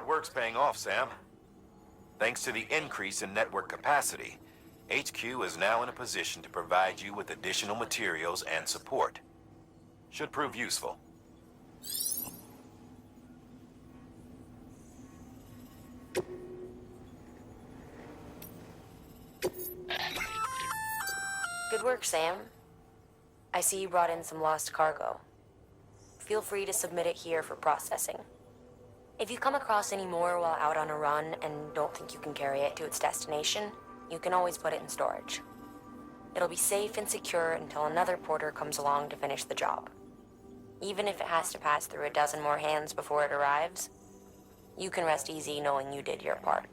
hard work's paying off, Sam. Thanks to the increase in network capacity, HQ is now in a position to provide you with additional materials and support. Should prove useful. Good work, Sam. I see you brought in some lost cargo. Feel free to submit it here for processing. If you come across any more while out on a run and don't think you can carry it to its destination, you can always put it in storage. It'll be safe and secure until another porter comes along to finish the job. Even if it has to pass through a dozen more hands before it arrives, you can rest easy knowing you did your part.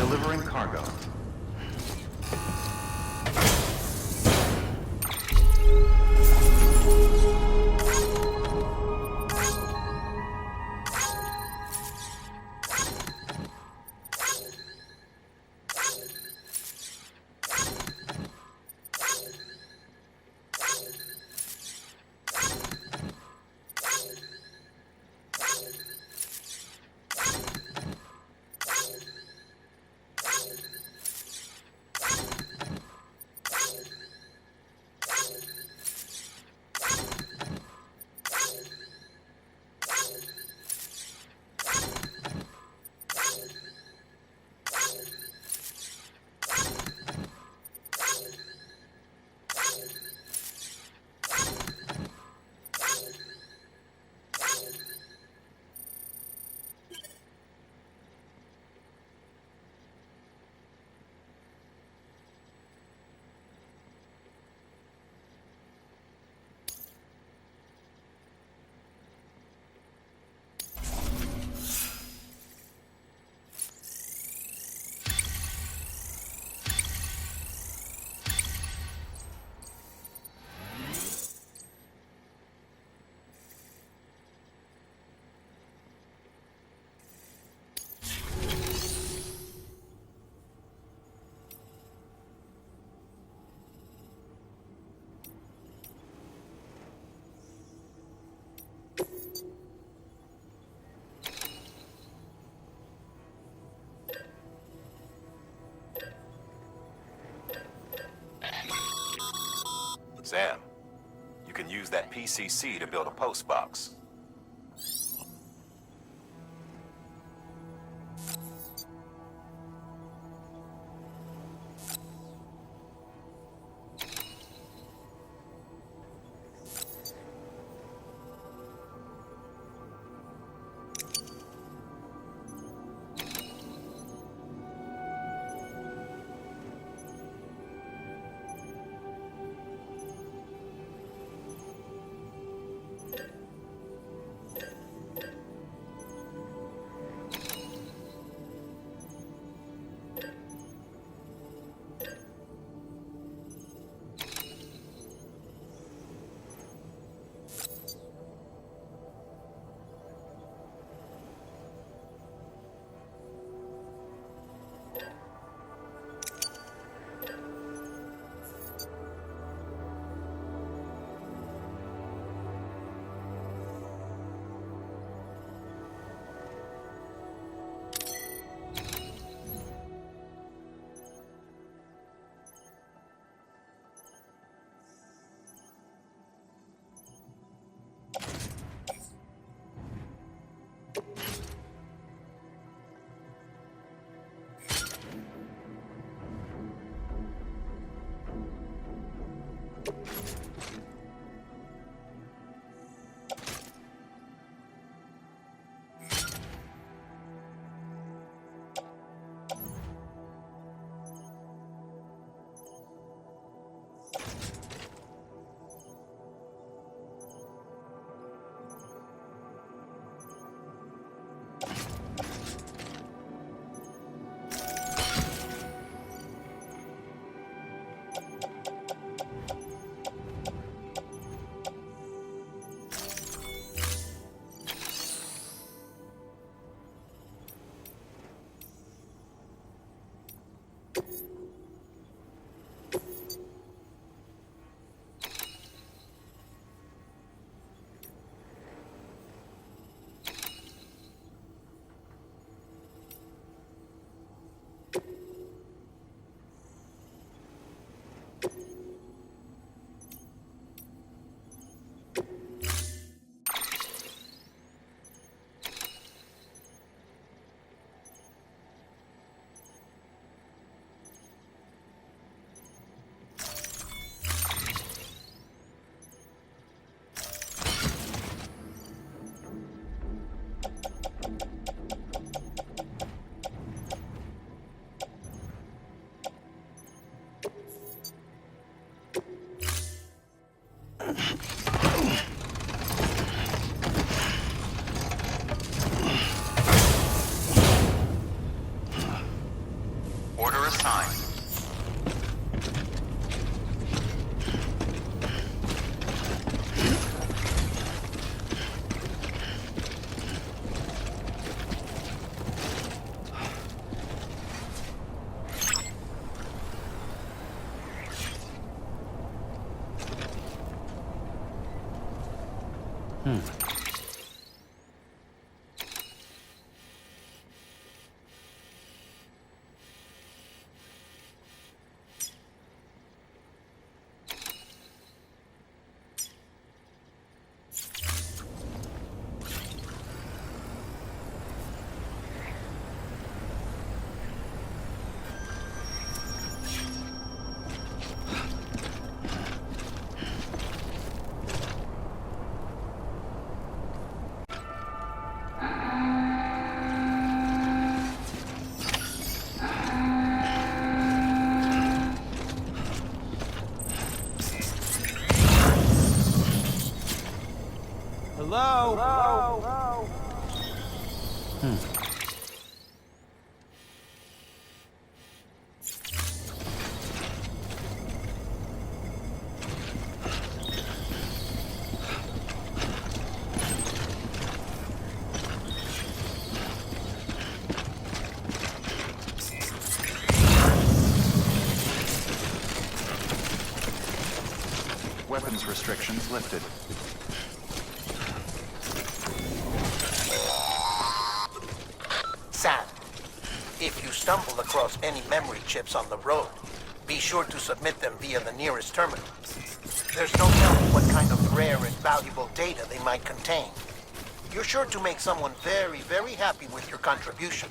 Delivering cargo. Sam, you can use that PCC to build a post box. Order assigned. Weapons restrictions lifted. Sam, if you stumble across any memory chips on the road, be sure to submit them via the nearest terminal. There's no telling what kind of rare and valuable data they might contain. You're sure to make someone very, very happy with your contribution.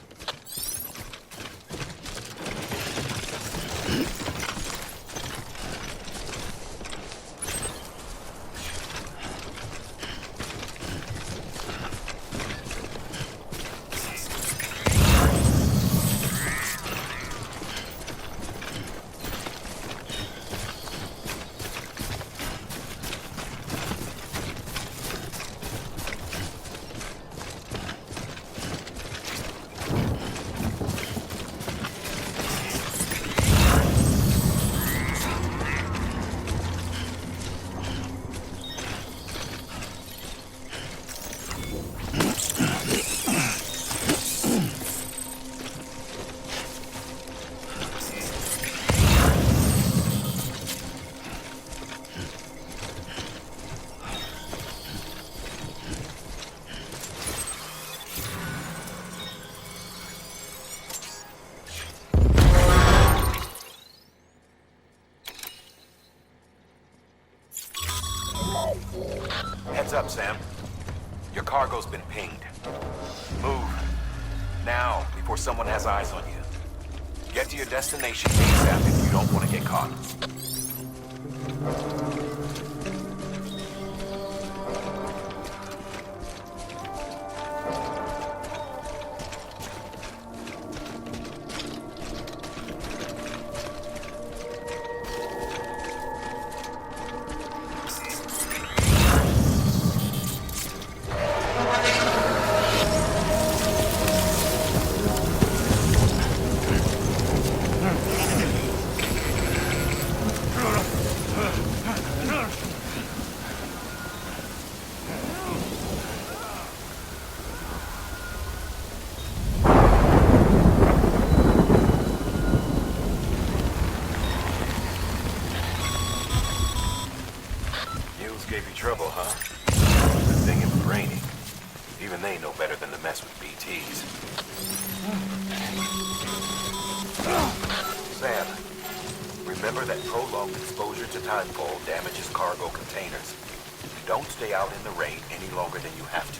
Heads up, Sam. Your cargo's been pinged. Move. Now, before someone has eyes on you. Get to your destination ASAP if you don't want to get caught. Gave you trouble, huh? Good thing it was raining. Even they know better than to mess with BTs. Sam, remember that prolonged exposure to timefall damages cargo containers. Don't stay out in the rain any longer than you have to.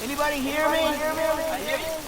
Anybody hear me? I hear you.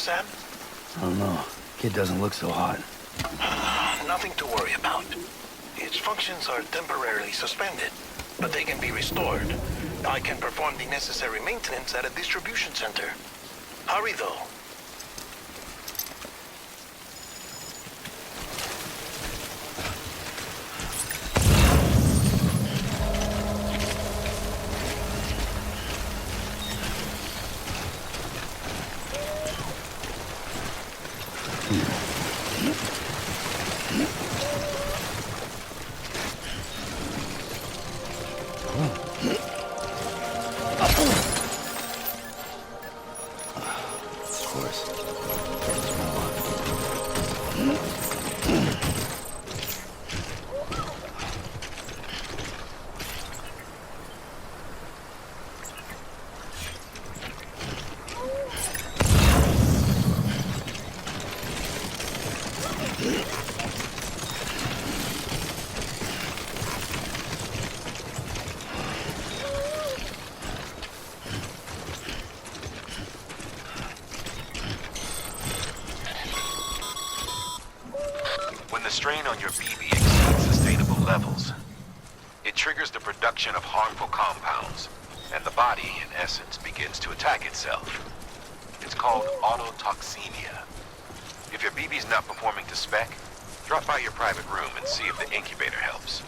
Sam? I don't know. Kid doesn't look so hot. Nothing to worry about. Its functions are temporarily suspended, but they can be restored. I can perform the necessary maintenance at a distribution center. Hurry, though. Of course. When the strain on your BB exceeds sustainable levels, it triggers the production of harmful compounds, and the body, in essence, begins to attack itself. It's called autotoxemia. If your BB's not performing to spec, drop by your private room and see if the incubator helps.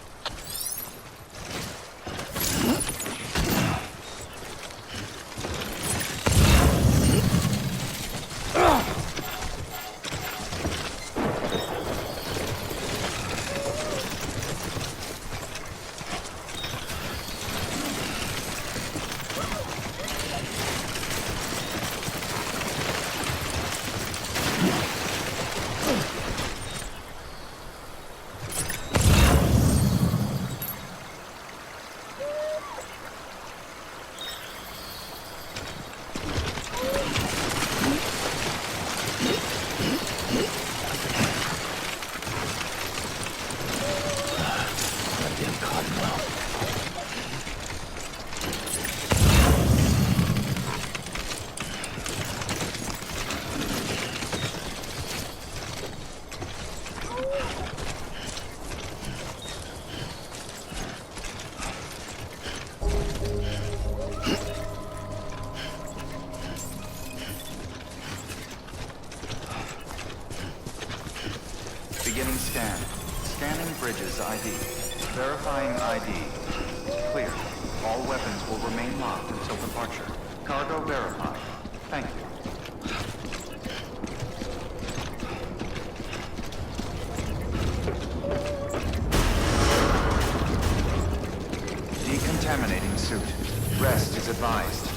Goddamn cottonmouth. Beginning scan. Scanning bridges ID. Verifying ID. Clear. All weapons will remain locked until departure. Cargo verified. Thank you. Decontaminating suit. Rest is advised.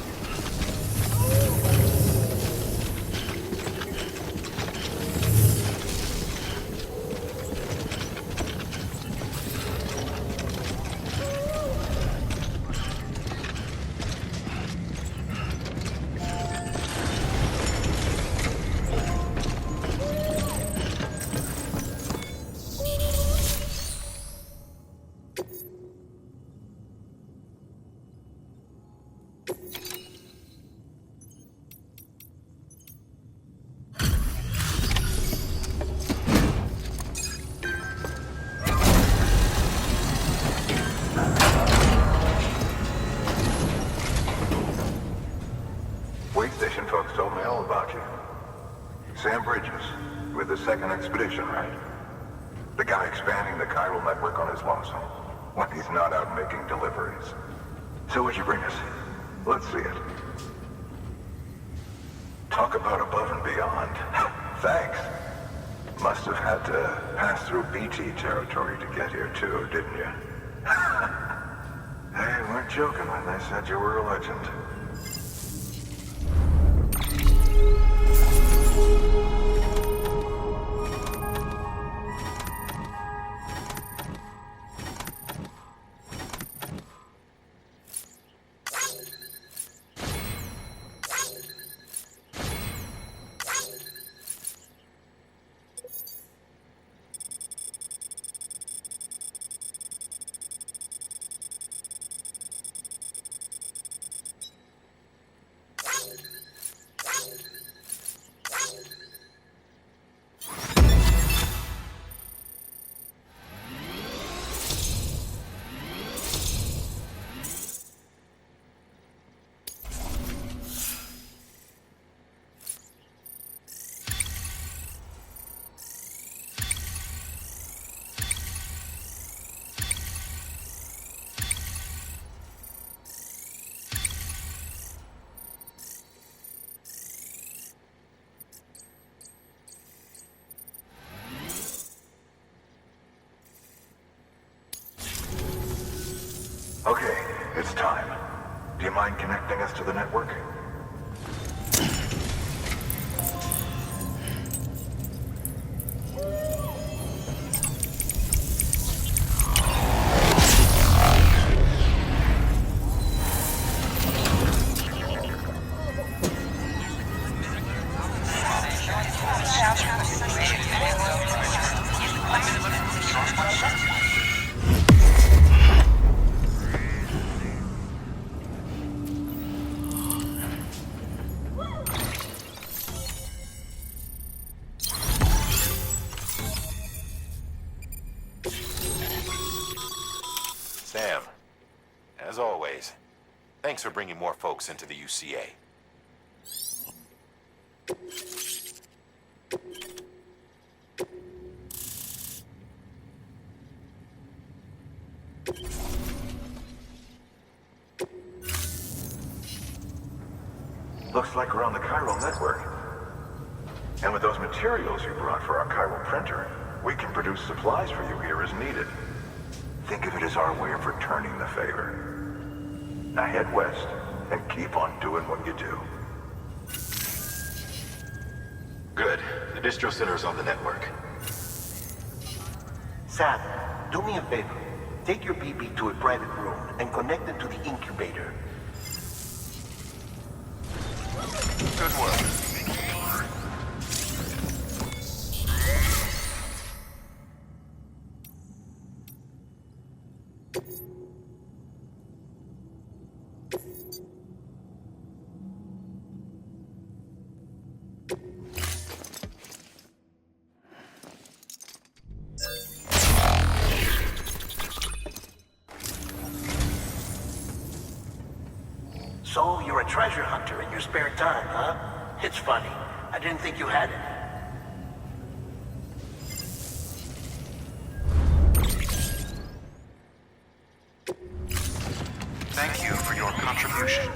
Station folks told me all about you. Sam Bridges, with the second expedition, right? The guy expanding the chiral network on his lonesome, when he's not out making deliveries. So what'd you bring us? Let's see it. Talk about above and beyond. Thanks. Must have had to pass through BT territory to get here too, didn't you? They weren't joking when they said you were a legend. it's time. Do you mind connecting us to the network? Sam, as always, thanks for bringing more folks into the UCA. Looks like we're on the chiral network. And with those materials you brought for our chiral printer, we can produce supplies for you here as needed. Think of it as our way of returning the favor. Now head west and keep on doing what you do. Good. The distro center's on the network. Sam, do me a favor. Take your BB to a private room and connect it to the incubator. Good work. So, you're a treasure hunter in your spare time, huh? It's funny. I didn't think you had it. Thank you for your contribution.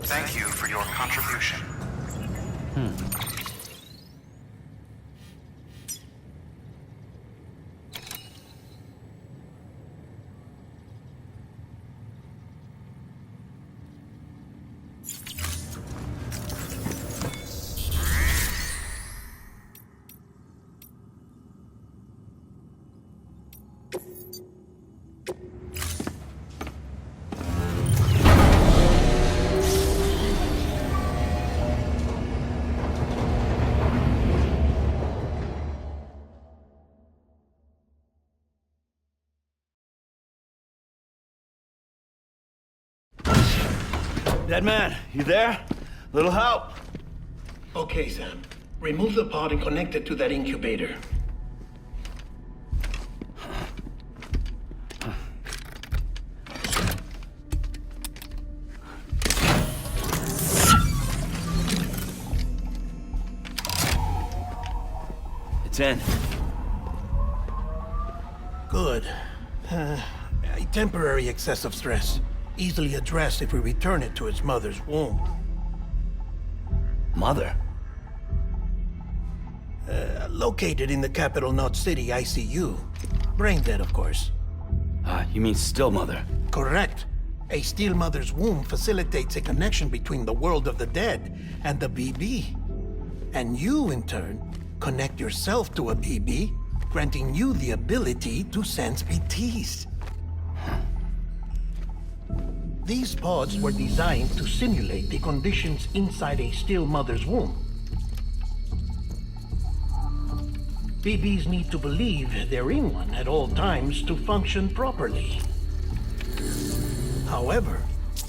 Thank you for your contribution. Dead man, you there? Little help? Okay, Sam. Remove the pod and connect it to that incubator. It's in. Good. A temporary excessive stress. Easily addressed if we return it to its mother's womb. Mother? Located in the capital Knot City ICU. Brain dead, of course. You mean still mother? Correct. A steel mother's womb facilitates a connection between the world of the dead and the BB. And you, in turn, connect yourself to a BB, granting you the ability to sense PTs. These pods were designed to simulate the conditions inside a still mother's womb. BBs need to believe they're in one at all times to function properly. However,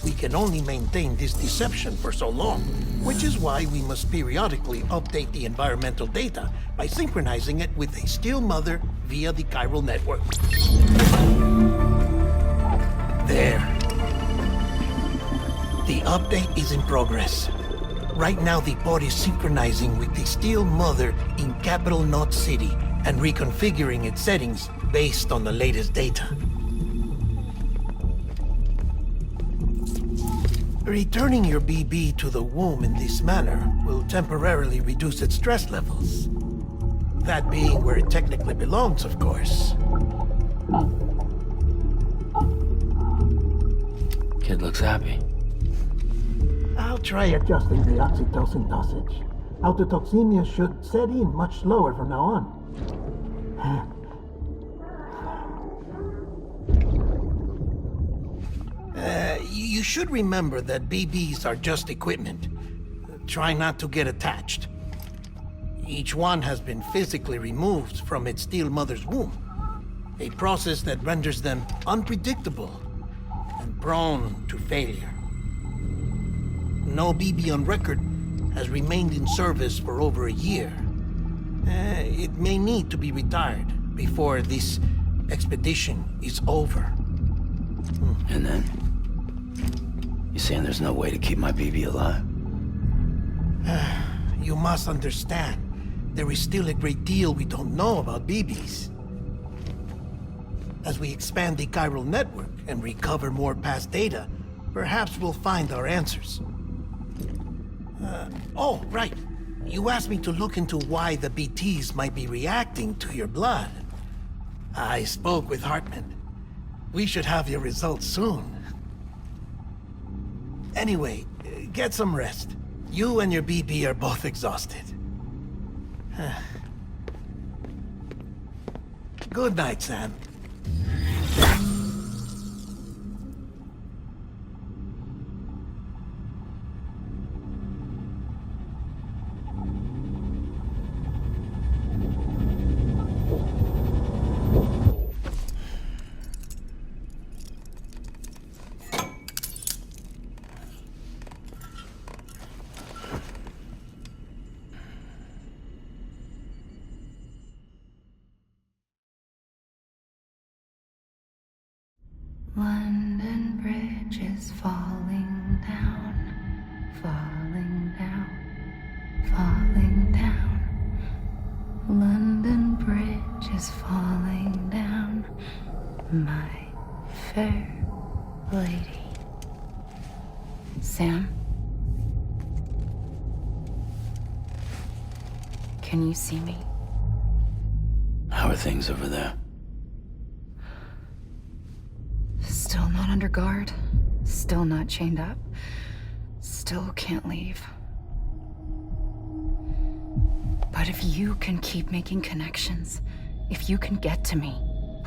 we can only maintain this deception for so long, which is why we must periodically update the environmental data by synchronizing it with a still mother via the chiral network. There. The update is in progress. Right now, the pod is synchronizing with the steel mother in capital Knot City and reconfiguring its settings based on the latest data. Returning your BB to the womb in this manner will temporarily reduce its stress levels. That being where it technically belongs, of course. Kid looks happy. I'll try adjusting the oxytocin dosage. Autotoxemia should set in much slower from now on. You should remember that BBs are just equipment. Try not to get attached. Each one has been physically removed from its steel mother's womb. A process that renders them unpredictable and prone to failure. No BB on record has remained in service for over a year. It may need to be retired before this expedition is over. And then? You saying there's no way to keep my BB alive? You must understand, there is still a great deal we don't know about BBs. As we expand the chiral network and recover more past data, perhaps we'll find our answers. Oh, right. You asked me to look into why the BTs might be reacting to your blood. I spoke with Hartman. We should have your results soon. Anyway, get some rest. You and your BB are both exhausted. Good night, Sam. London Bridge is falling down, falling down, falling down. London Bridge is falling down, my fair lady. Sam? Can you see me? How are things over there? Still not under guard. Still not chained up. Still can't leave. But if you can keep making connections, if you can get to me,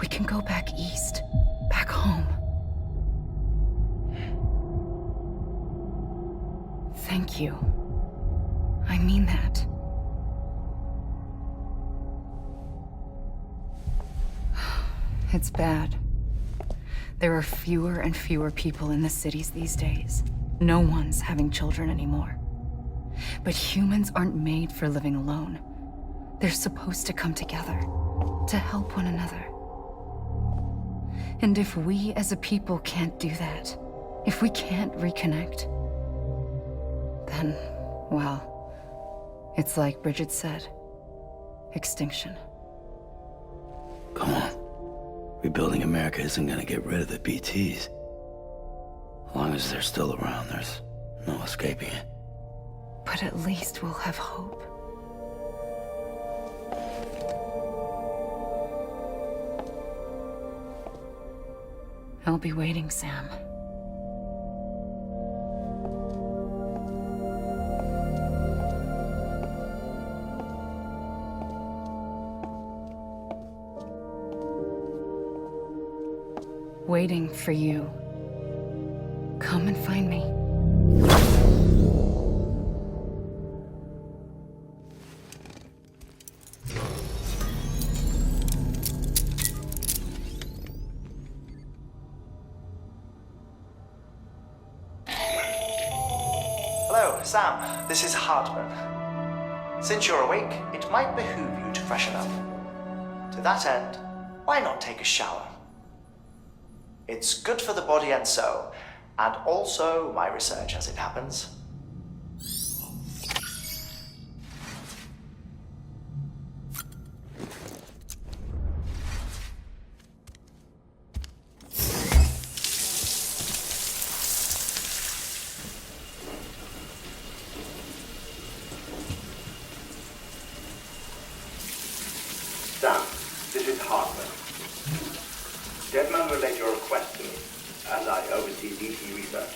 we can go back east, back home. Thank you. I mean that. It's bad. There are fewer and fewer people in the cities these days. No one's having children anymore. But humans aren't made for living alone. They're supposed to come together, to help one another. And if we as a people can't do that, if we can't reconnect, then, well, it's like Bridget said, extinction. Come on. Rebuilding America isn't gonna get rid of the BTs. As long as they're still around, there's no escaping it. But at least we'll have hope. I'll be waiting, Sam. Waiting for you. Come and find me. Hello, Sam. This is Hartman. Since you're awake, it might behoove you to freshen up. To that end, why not take a shower? It's good for the body and soul, and also my research as it happens. Sam, this is Hartman. Deadman relayed your request to me, as I oversee BT research.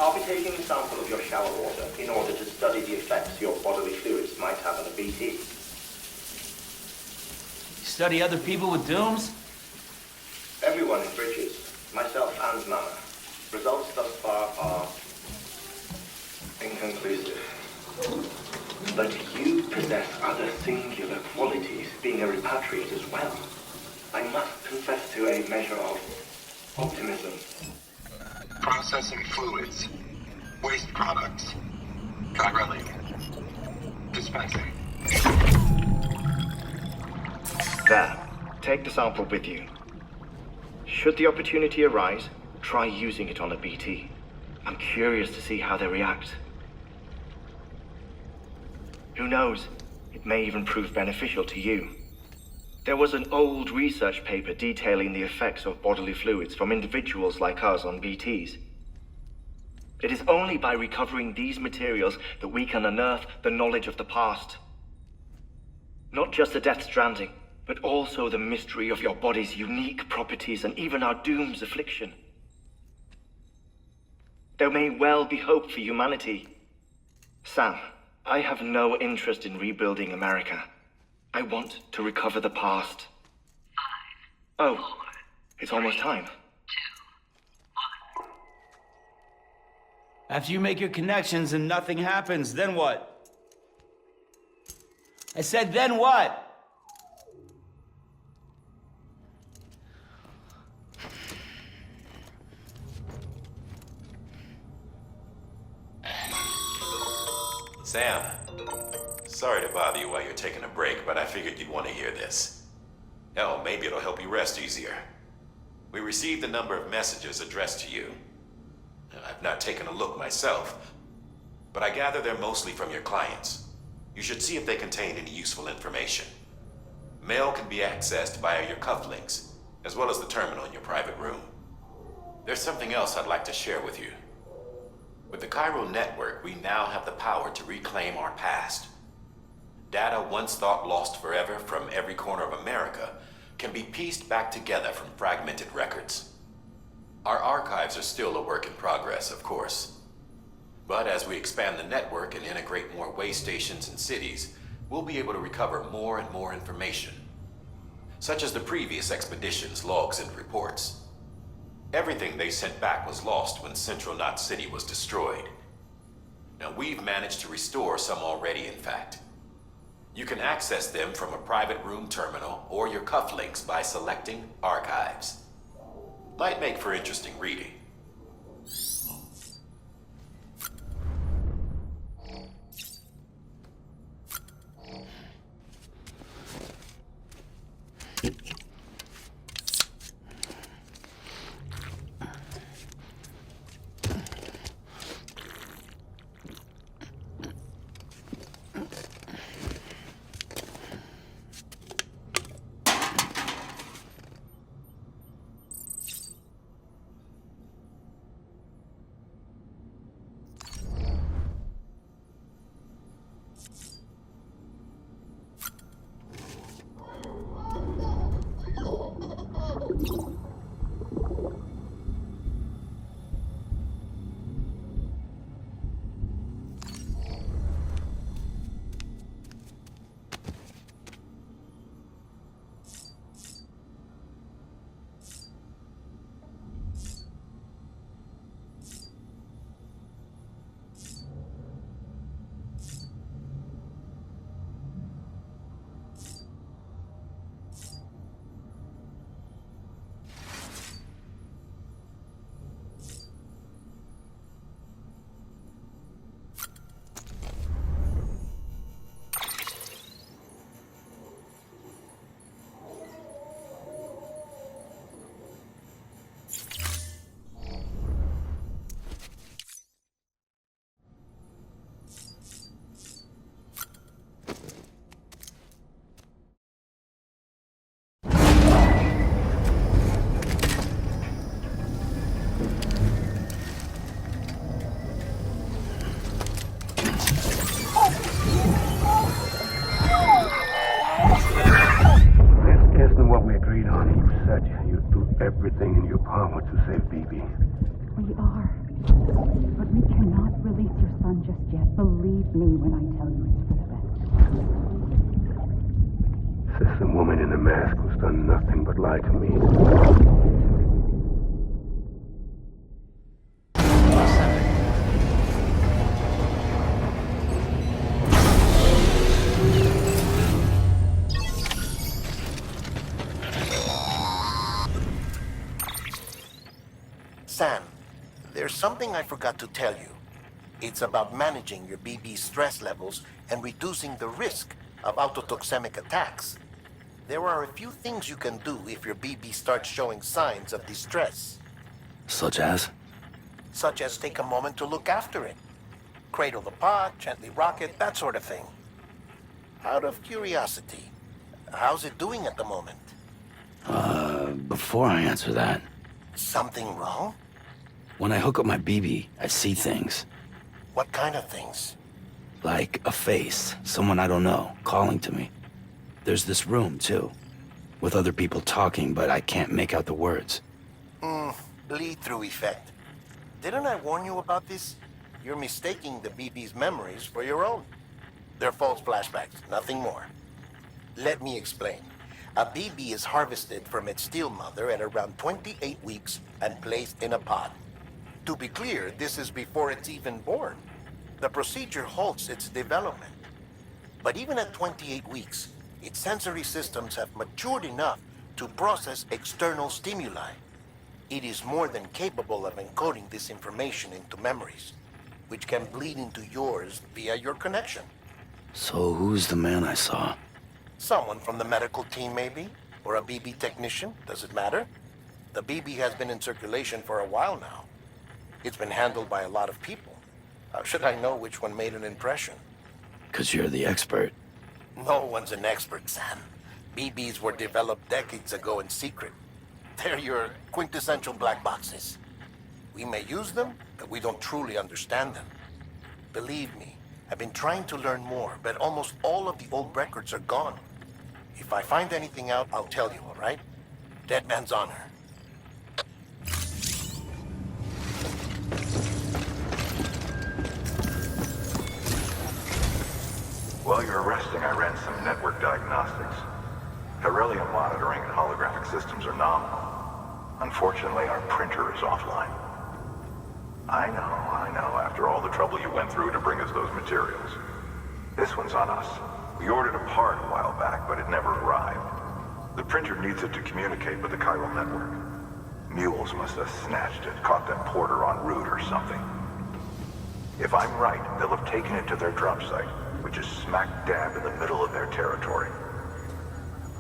I'll be taking a sample of your shower water in order to study the effects your bodily fluids might have on a BT. Study other people with dooms? Everyone in Bridges, myself and Mama. Results thus far are inconclusive. But you possess other singular qualities, being a repatriate as well. I must confess to a measure of optimism. Processing fluids. Waste products. Dry dispensing. There. Take the sample with you. Should the opportunity arise, try using it on a BT. I'm curious to see how they react. Who knows? It may even prove beneficial to you. There was an old research paper detailing the effects of bodily fluids from individuals like us on BTs. It is only by recovering these materials that we can unearth the knowledge of the past. Not just the death stranding, but also the mystery of your body's unique properties and even our doom's affliction. There may well be hope for humanity. Sam, I have no interest in rebuilding America. I want to recover the past. 5, 4, it's almost time. 2, 1. After you make your connections and nothing happens, then what? I said, then what? Sam, sorry to bother you while you're taking a break, but I figured you'd want to hear this. Hell, maybe it'll help you rest easier. We received a number of messages addressed to you. I've not taken a look myself, but I gather they're mostly from your clients. You should see if they contain any useful information. Mail can be accessed via your cufflinks, as well as the terminal in your private room. There's something else I'd like to share with you. With the Chiral network, we now have the power to reclaim our past. Data once thought lost forever from every corner of America can be pieced back together from fragmented records. Our archives are still a work in progress, of course. But as we expand the network and integrate more way stations and cities, we'll be able to recover more and more information, such as the previous expedition's logs and reports. Everything they sent back was lost when Central Knot City was destroyed. Now, we've managed to restore some already, in fact. You can access them from a private room terminal or your cufflinks by selecting Archives. Might make for interesting reading. agreed on. You said you'd do everything in your power to save BB. We are. But we cannot release your son just yet. Believe me when I tell you it's for the best. Says the woman in the mask who's done nothing but lie to me. Sam, there's something I forgot to tell you. It's about managing your BB stress levels and reducing the risk of autotoxemic attacks. There are a few things you can do if your BB starts showing signs of distress. Such as? Such as take a moment to look after it. Cradle the pot, gently rock it, that sort of thing. Out of curiosity, how's it doing at the moment? Before I answer that, Something wrong? when I hook up my BB, I see things. What kind of things? Like a face, someone I don't know, calling to me. There's this room, too, with other people talking, but I can't make out the words. Bleed-through effect. Didn't I warn you about this? You're mistaking the BB's memories for your own. They're false flashbacks, nothing more. Let me explain. A BB is harvested from its steel mother at around 28 weeks and placed in a pod. To be clear, this is before it's even born. The procedure halts its development. But even at 28 weeks, its sensory systems have matured enough to process external stimuli. It is more than capable of encoding this information into memories, which can bleed into yours via your connection. So who's the man I saw? Someone from the medical team, maybe? Or a BB technician? Does it matter? The BB has been in circulation for a while now. It's been handled by a lot of people. How should I know which one made an impression? 'Cause you're the expert. No one's an expert, Sam. BBs were developed decades ago in secret. They're your quintessential black boxes. We may use them, but we don't truly understand them. Believe me, I've been trying to learn more, but almost all of the old records are gone. If I find anything out, I'll tell you, all right? Dead man's honor. While you're resting, I ran some network diagnostics. Beryllium monitoring and holographic systems are nominal. Unfortunately, our printer is offline. I know, after all the trouble you went through to bring us those materials. This one's on us. We ordered a part a while back, but it never arrived. The printer needs it to communicate with the chiral network. Mules must have snatched it, caught that porter en route or something. If I'm right, they'll have taken it to their drop site, which is smack dab in the middle of their territory.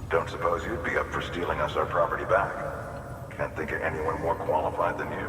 Don't suppose you'd be up for stealing us our property back? Can't think of anyone more qualified than you.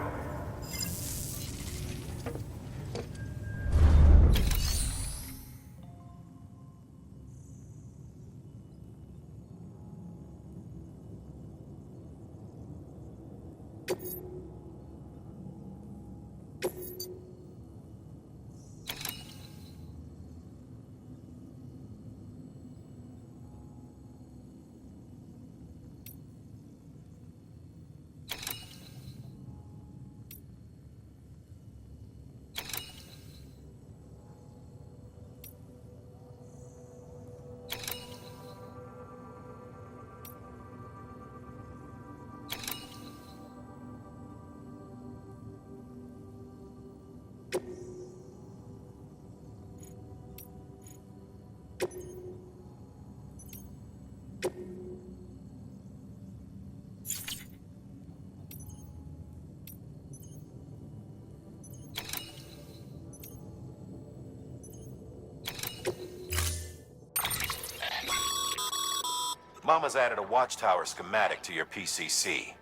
Mama's added a watchtower schematic to your PCC.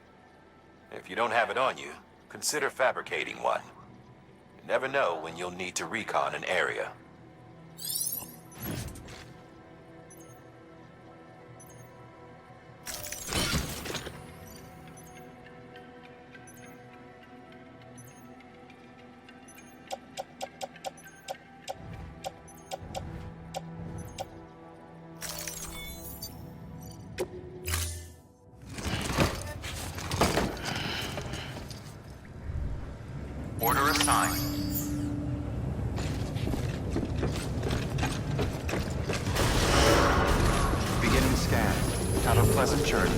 If you don't have it on you, consider fabricating one. You never know when you'll need to recon an area. Order assigned. Beginning scan. Have a pleasant journey.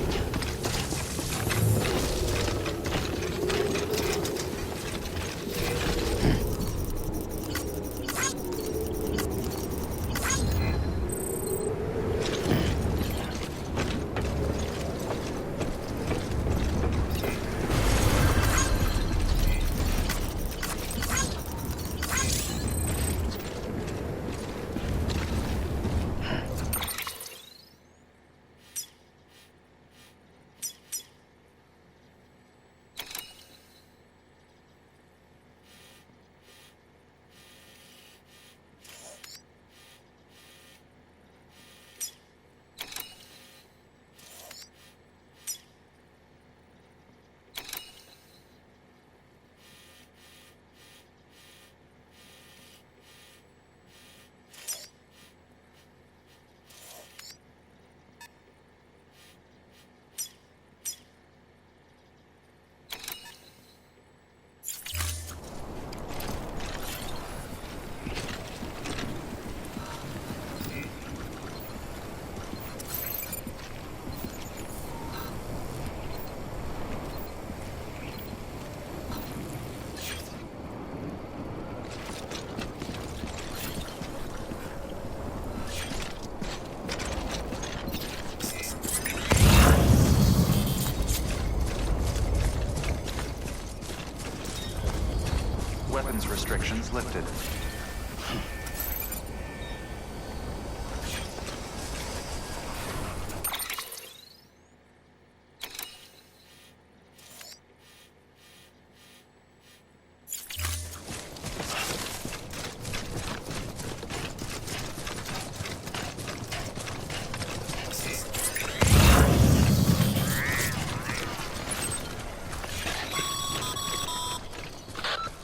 Weapons restrictions lifted.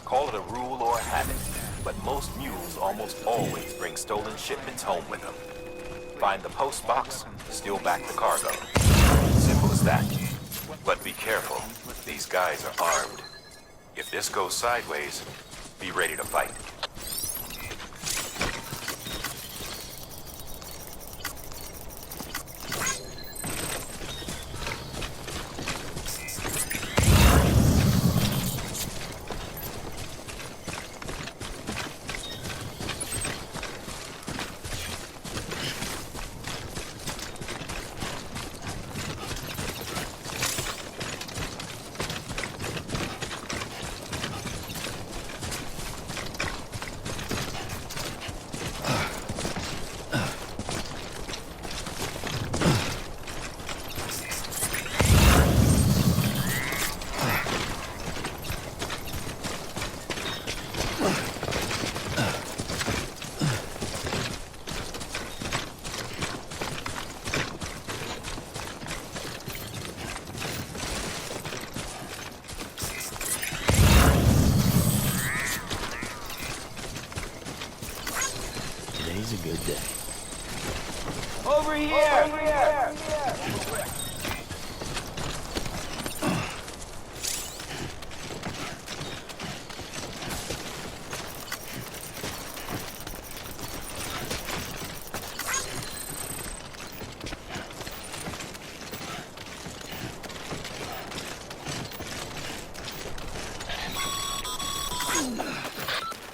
Call it a rule or a habit, but most mules almost always bring stolen shipments home with them. Find the post box, steal back the cargo. Simple as that. But be careful, these guys are armed. If this goes sideways, be ready to fight. Today's a good day. Over here! Over here!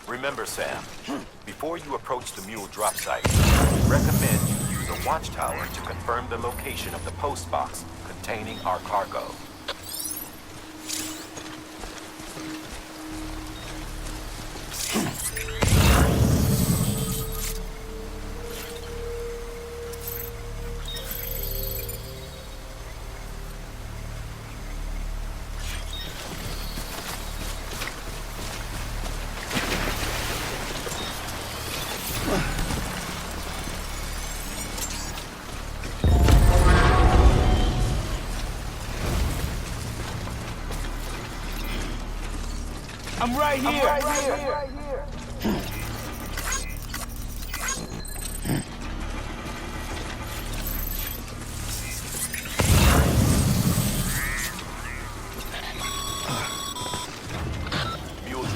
Remember, Sam, before you approach the mule drop site, recommend you use a watchtower to confirm the location of the post box containing our cargo. I'm right here!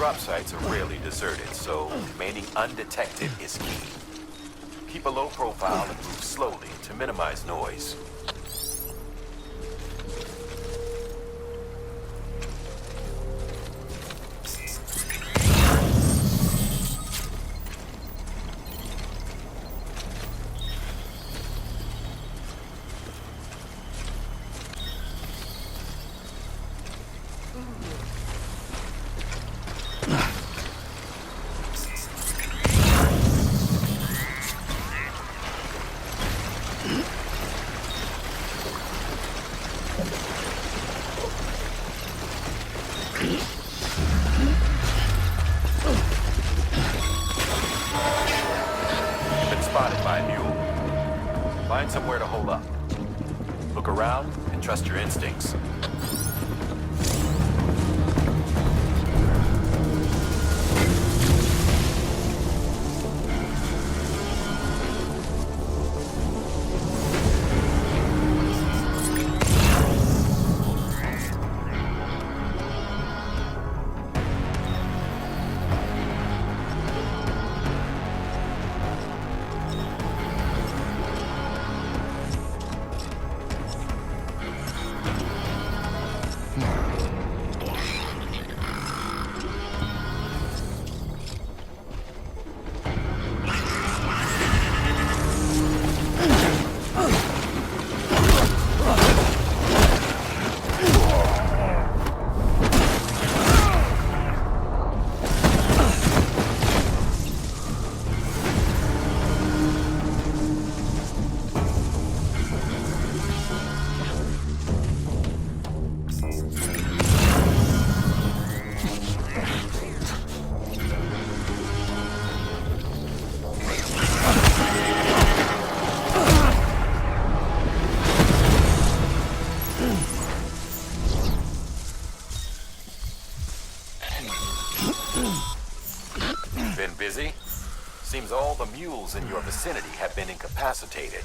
drop sites are rarely deserted, so remaining undetected is key. Keep a low profile and move slowly to minimize noise. Spotted by a mule. Find somewhere to hold up. Look around and trust your instincts. Been busy? Seems all the mules in your vicinity have been incapacitated.